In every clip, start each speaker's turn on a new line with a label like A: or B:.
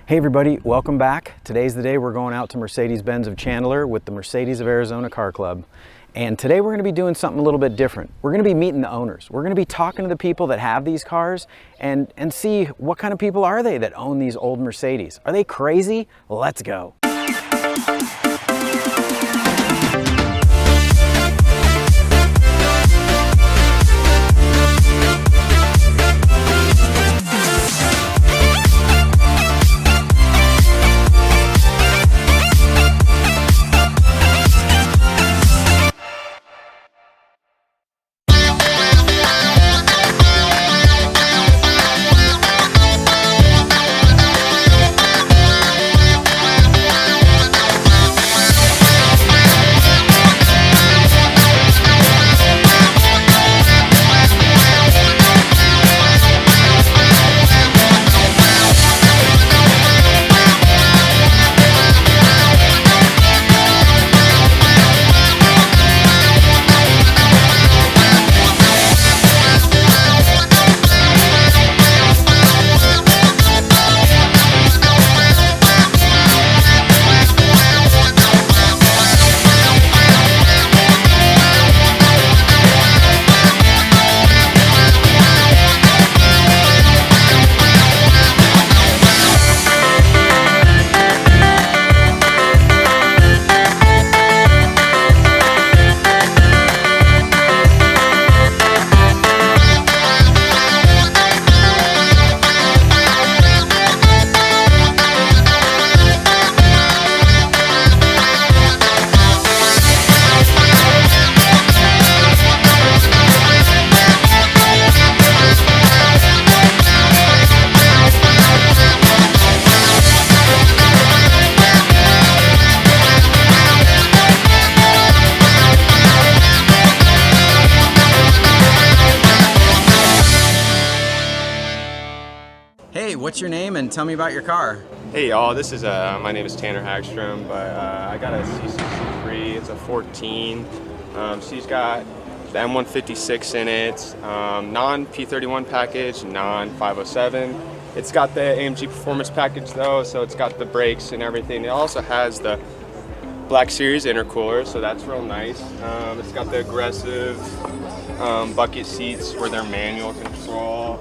A: Hey everybody, welcome back. Today's the day we're going out to Mercedes-Benz of Chandler with the Mercedes of Arizona Car Club. And today we're going to be doing something a little bit different. We're going to be meeting the owners. We're going to be talking to the people that have these cars and see what kind of people are they that own these old Mercedes. Are they crazy? Let's go. Hey, what's your name and tell me about your car?
B: Hey y'all, this is my name is Tanner Hagstrom, but I got a C63. It's a 14. She's got the M156 in it, non-P31 package, non-507. It's got the AMG Performance package though, so it's got the brakes and everything. It also has the Black Series intercooler, so that's real nice. It's got the aggressive bucket seats for their manual control.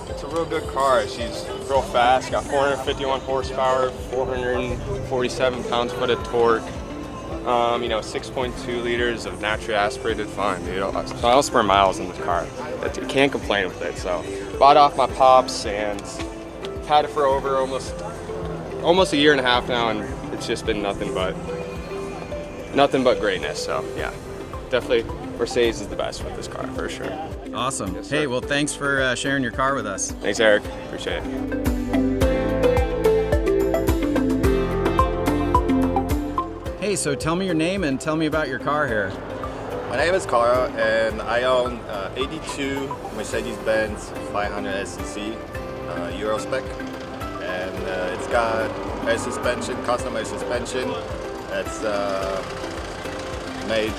B: It's a real good car. She's real fast, got 451 horsepower, 447 pounds-foot of torque, 6.2 liters of naturally aspirated fun, dude. Miles per miles in this car. I can't complain with it. So, bought off my pops and had it for over almost a year and a half now, and it's just been nothing but greatness. So, yeah, definitely Mercedes is the best with this car for sure.
A: Awesome.
B: Yes,
A: hey, well, thanks for sharing your car with us.
B: Thanks, Eric. Appreciate it.
A: Hey, so tell me your name and tell me about your car here.
C: My name is Carl, and I own 82 Mercedes-Benz 500 SCC Euro spec, and it's got air suspension, custom air suspension. That's made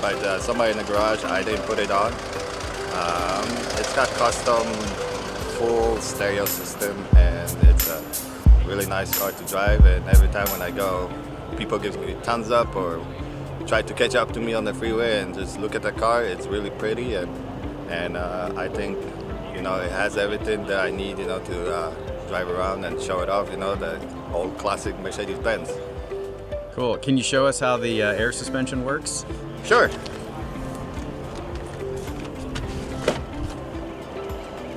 C: by somebody in the garage. I didn't put it on. It's got custom full stereo system, and it's a really nice car to drive. And every time when I go, people give me a thumbs up or try to catch up to me on the freeway and just look at the car. It's really pretty, and I think it has everything that I need to drive around and show it off. The old classic Mercedes-Benz.
A: Cool. Can you show us how the air suspension works?
C: Sure.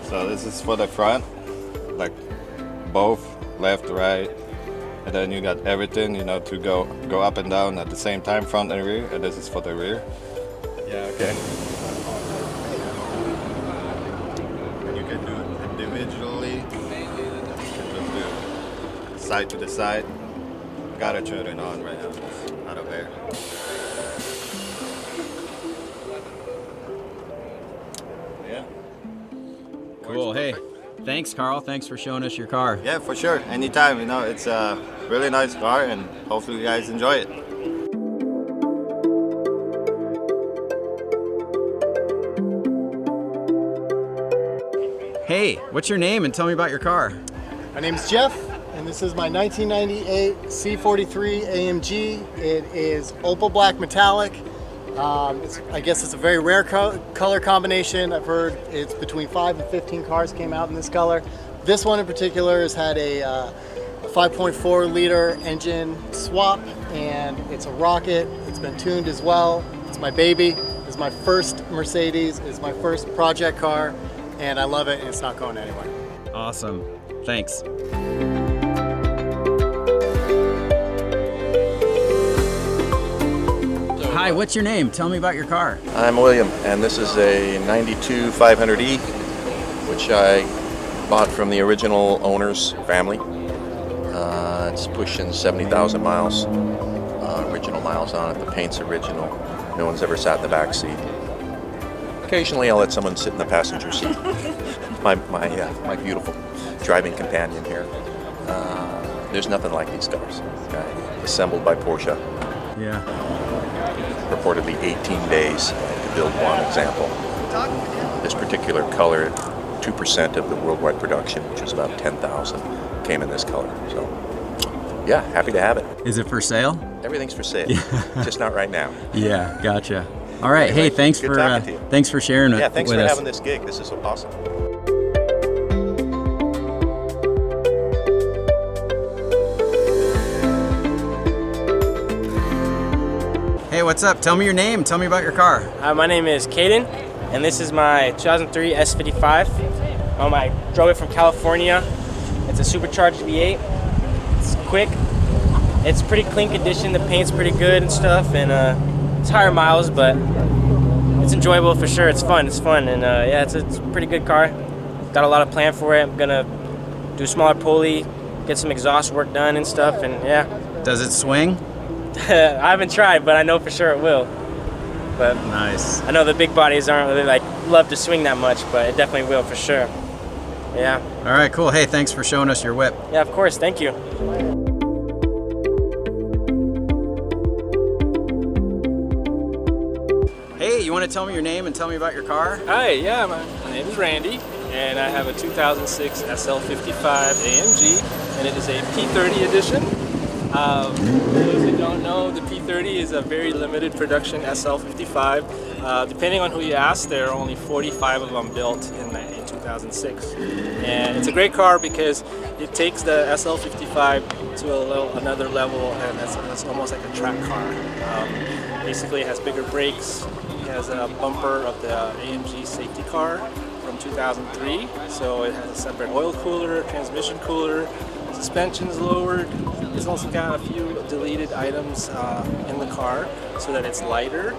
C: So this is for the front, like both left, right, and then you got everything, to go up and down at the same time, front and rear, and this is for the rear.
B: Yeah, okay.
C: You can do it individually, you can just do side to the side. Gotta turn it on right now, it's out of air. Yeah.
A: Cool. Hey, thanks, Carl. Thanks for showing us your car.
C: Yeah, for sure. Anytime. It's a really nice car, and hopefully you guys enjoy it.
A: Hey, what's your name and tell me about your car?
D: My name's Jeff, and this is my 1998 C43 AMG. It is opal black metallic. I guess it's a very rare color combination. I've heard it's between 5 and 15 cars came out in this color. This one in particular has had a 5.4 liter engine swap, and it's a rocket. It's been tuned as well. It's my baby. It's my first Mercedes. It's my first project car, and I love it, and it's not going anywhere.
A: Awesome. Thanks. Hi, what's your name? Tell me about your car.
E: I'm William, and this is a 92 500E, which I bought from the original owner's family. It's pushing 70,000 miles, original miles on it. The paint's original. No one's ever sat in the back seat. Occasionally I'll let someone sit in the passenger seat. my beautiful driving companion here. There's nothing like these cars. Assembled by Porsche.
A: Yeah.
E: Reportedly 18 days to build one example. This particular color, 2% of the worldwide production, which is about 10,000, came in this color. So, yeah, happy to have it.
A: Is it for sale?
E: Everything's for sale, just not right now.
A: Yeah, gotcha. All right, anyway, hey, thanks for sharing it.
E: Yeah, thanks
A: with
E: for
A: us.
E: having this gig. This is awesome.
A: Hey, what's up? Tell me your name. Tell me about your car.
F: My name is Caden, and this is my 2003 S55. I drove it from California. It's a supercharged V8. It's quick. It's pretty clean condition. The paint's pretty good and stuff, and it's higher miles, but it's enjoyable for sure. It's fun. And yeah, it's a pretty good car. Got a lot of plan for it. I'm gonna do a smaller pulley, get some exhaust work done and stuff, and yeah.
A: Does it swing?
F: I haven't tried, but I know for sure it will. But
A: nice.
F: I know the big bodies aren't really love to swing that much, but it definitely will for sure. Yeah.
A: All right, cool. Hey, thanks for showing us your whip.
F: Yeah, of course. Thank you.
A: Hey, you want to tell me your name and tell me about your car?
G: Hi, yeah, my name is Randy, and I have a 2006 SL55 AMG, and it is a P30 edition. For those who don't know, the P30 is a very limited production SL55. Depending on who you ask, there are only 45 of them built in 2006. And it's a great car because it takes the SL55 to another level, and it's almost like a track car. Basically, it has bigger brakes. It has a bumper of the AMG safety car from 2003, so it has a separate oil cooler, transmission cooler, suspension's lowered. It's also got a few deleted items in the car so that it's lighter.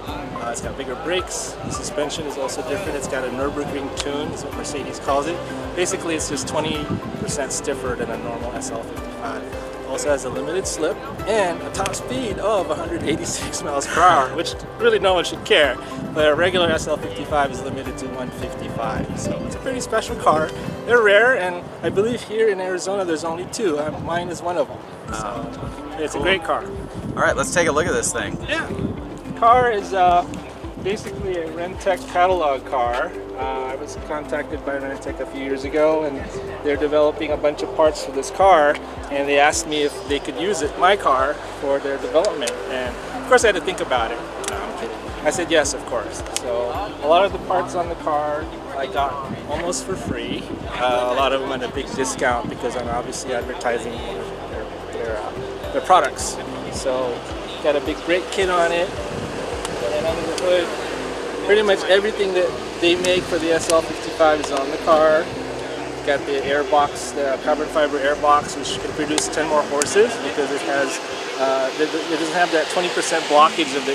G: It's got bigger brakes. The suspension is also different. It's got a Nürburgring tune, is what Mercedes calls it. Basically, it's just 20% stiffer than a normal SL55. Also has a limited slip and a top speed of 186 miles per hour, which really no one should care. But a regular SL55 is limited to 155. So it's a pretty special car. They're rare, and I believe here in Arizona there's only two. Mine is one of them. So it's a great car.
A: All right, let's take a look at this thing.
G: Yeah. The car is basically a Rentec catalog car. I was contacted by Rentec a few years ago, and they're developing a bunch of parts for this car, and they asked me if they could use my car for their development. And of course I had to think about it. No, I'm kidding. I said yes, of course. So a lot of the parts on the car I got almost for free. A lot of them at a big discount because I'm obviously advertising their products. So got a big brake kit on it, and under the hood, pretty much everything that they make for the SL55 is on the car. Got the airbox, the carbon fiber airbox, which can produce 10 more horses because it has, it doesn't have that 20% blockage of the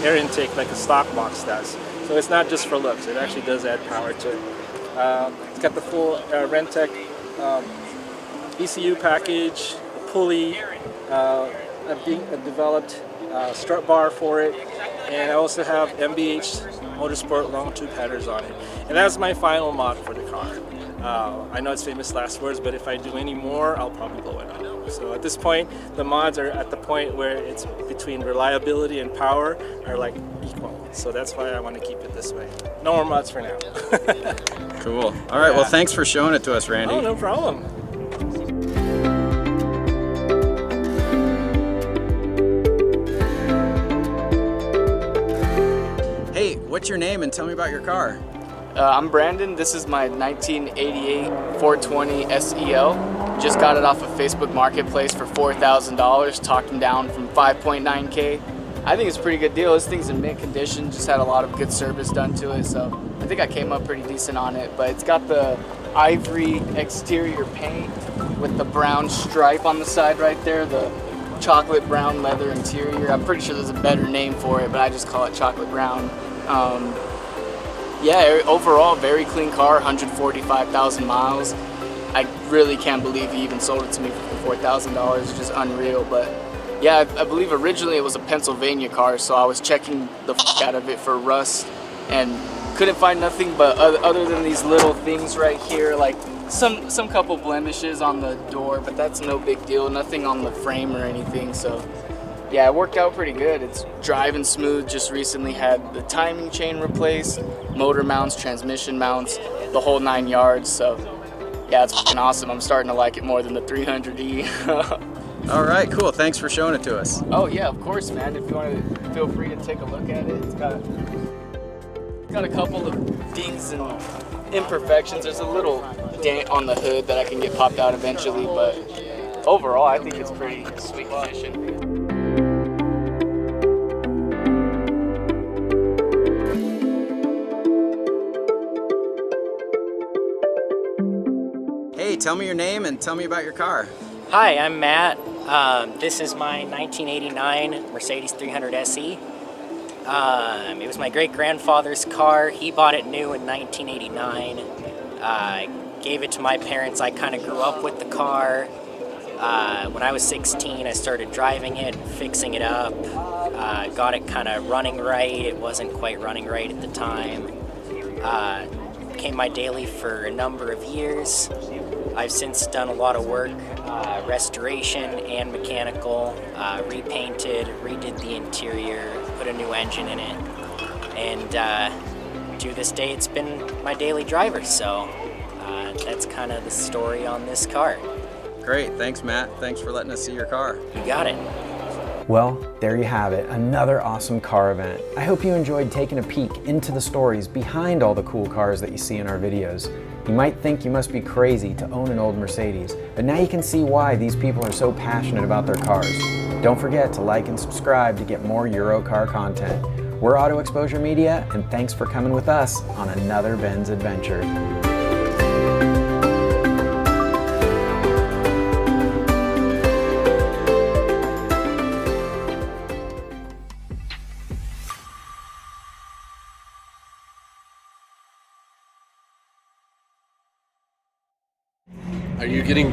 G: air intake like a stock box does. So it's not just for looks, it actually does add power to it. It's got the full Rentec ECU package, a pulley, a developed strut bar for it, and I also have MBAZ Motorsport long tube headers on it. And that's my final mod for the car. I know it's famous last words, but if I do any more, I'll probably blow it up. So at this point, the mods are at the point where it's between reliability and power are like equal. So that's why I want to keep it this way. No more mods for now.
A: Cool. All right, well, thanks for showing it to us, Randy.
G: Oh, no problem.
A: What's your name and tell me about your car?
H: I'm Brandon. This is my 1988 420 SEL. Just got it off of Facebook Marketplace for $4,000. Talked them down from 5.9K. I think it's a pretty good deal. This thing's in mint condition. Just had a lot of good service done to it, so I think I came up pretty decent on it. But it's got the ivory exterior paint with the brown stripe on the side right there. The chocolate brown leather interior. I'm pretty sure there's a better name for it, but I just call it chocolate brown. Yeah, overall, very clean car, 145,000 miles. I really can't believe he even sold it to me for $4,000. It's just unreal. But yeah, I believe originally it was a Pennsylvania car, so I was checking the out of it for rust and couldn't find nothing but other than these little things right here, like some couple blemishes on the door, but that's no big deal. Nothing on the frame or anything. So yeah, it worked out pretty good. It's driving smooth. Just recently had the timing chain replaced, motor mounts, transmission mounts, the whole 9 yards. So yeah, it's fucking awesome. I'm starting to like it more than the 300E.
A: All right, cool. Thanks for showing it to us.
H: Oh yeah, of course, man. If you want to, feel free to take a look at it. It's got a couple of dings and imperfections. There's a little dent on the hood that I can get popped out eventually, but overall, I think it's pretty sweet condition.
A: Hey, tell me your name and tell me about your car.
I: Hi, I'm Matt. This is my 1989 Mercedes 300 SE. It was my great-grandfather's car. He bought it new in 1989. I gave it to my parents. I kind of grew up with the car. When I was 16, I started driving it, fixing it up. Got it kind of running right. It wasn't quite running right at the time. Became my daily for a number of years. I've since done a lot of work, restoration and mechanical, repainted, redid the interior, put a new engine in it, and to this day it's been my daily driver, so that's kind of the story on this car.
A: Great, thanks Matt. Thanks for letting us see your car.
I: You got it.
A: Well, there you have it, another awesome car event. I hope you enjoyed taking a peek into the stories behind all the cool cars that you see in our videos. You might think you must be crazy to own an old Mercedes, but now you can see why these people are so passionate about their cars. Don't forget to like and subscribe to get more Eurocar content. We're Auto Exposure Media, and thanks for coming with us on another Benz adventure.
J: Are you getting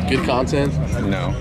J: good content?
A: No.